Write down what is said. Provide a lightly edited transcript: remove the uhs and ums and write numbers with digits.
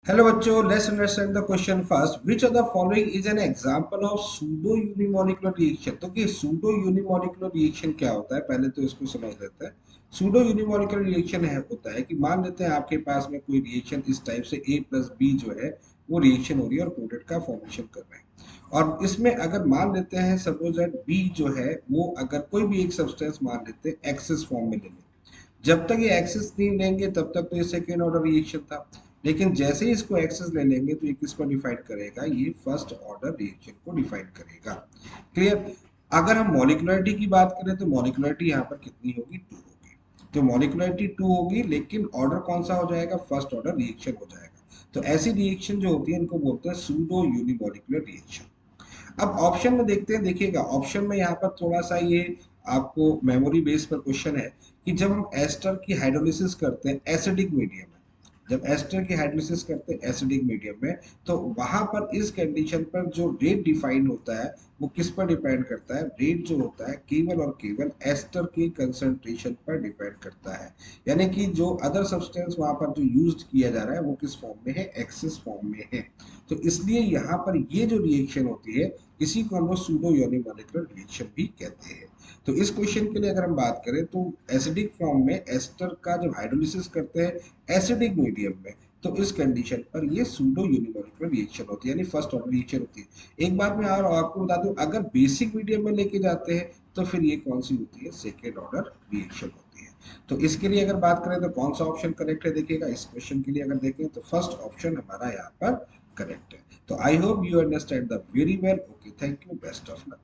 Hello बच्चों, let's understand the question first. Which of the following is an example of pseudo unimolecular reaction? तो कि pseudo unimolecular reaction क्या होता है, पहले तो इसको समझ लेते हैं। Pseudo unimolecular reaction है होता है कि मान लेते हैं आपके पास में कोई रिएक्शन इस टाइप से A प्लस बी जो है वो रिएक्शन हो रही है और प्रोडक्ट का फॉर्मेशन कर रहे हैं। और इसमें अगर मान लेते हैं सपोज दैट बी जो है वो अगर कोई भी एक सब्सटेंस मान लेते हैं एक्सेस फॉर्म में ले लें, जब तक ये एक्सेस नहीं लेंगे तब तक तो ये सेकेंड ऑर्डर रिएक्शन था। लेकिन जैसे ही इसको एक्सेस ले लेंगे तो ये किसको डिफाइन करेगा, ये फर्स्ट ऑर्डर रिएक्शन को डिफाइन करेगा। क्लियर। अगर हम मॉलिक्युलरिटी की बात करें तो मॉलिक्युलरिटी यहाँ पर कितनी होगी, टू होगी। तो मॉलिक्युलरिटी टू होगी लेकिन ऑर्डर कौन सा हो जाएगा, फर्स्ट ऑर्डर रिएक्शन हो जाएगा। तो ऐसी रिएक्शन जो होती है इनको बोलते हैं सूडो यूनिमॉलिक्युलर रिएक्शन। अब ऑप्शन में देखते हैं, देखिएगा ऑप्शन में यहाँ पर थोड़ा सा ये आपको मेमोरी बेस पर क्वेश्चन है कि जब हम एस्टर की हाइड्रोलिसिस करते हैं एसिडिक मीडियम में, जब एस्टर की हाइड्रोलिसिस करते हैं एसिडिक मीडियम में, तो वहां पर इस कंडीशन पर जो रेट डिफाइन होता है वो किस पर डिपेंड करता है, रेट जो होता है केवल और केवल एस्टर की कंसंट्रेशन पर डिपेंड करता है। यानी कि जो अदर सब्सटेंस वहां पर जो यूज किया जा रहा है वो किस फॉर्म में है, एक्सेस फॉर्म में है। तो इसलिए यहाँ पर ये जो रिएक्शन होती है इसी को हम लोग सूडो यूनिमॉलिक्यूलर रिएक्शन भी कहते हैं। तो इस क्वेश्चन के लिए अगर हम बात करें तो एसिडिक फॉर्म में एस्टर का जब हाइड्रोलिसिस करते हैं एसिडिक मीडियम में, तो इस कंडीशन पर ये सूडो यूनिमॉलिक्यूलर रिएक्शन होती है, यानी फर्स्ट ऑर्डर रिएक्शन होती है। एक बात मैं और आपको बता दूं, अगर बेसिक मीडियम में लेके जाते हैं तो फिर ये कौन सी होती है, सेकेंड ऑर्डर रिएक्शन होती है। तो इसके लिए अगर बात करें तो कौन सा ऑप्शन करेक्ट है, देखिएगा इस क्वेश्चन के लिए अगर देखें तो फर्स्ट ऑप्शन हमारा यहाँ पर करेक्ट है। तो I hope you understand the very well. Okay, thank you, best of luck.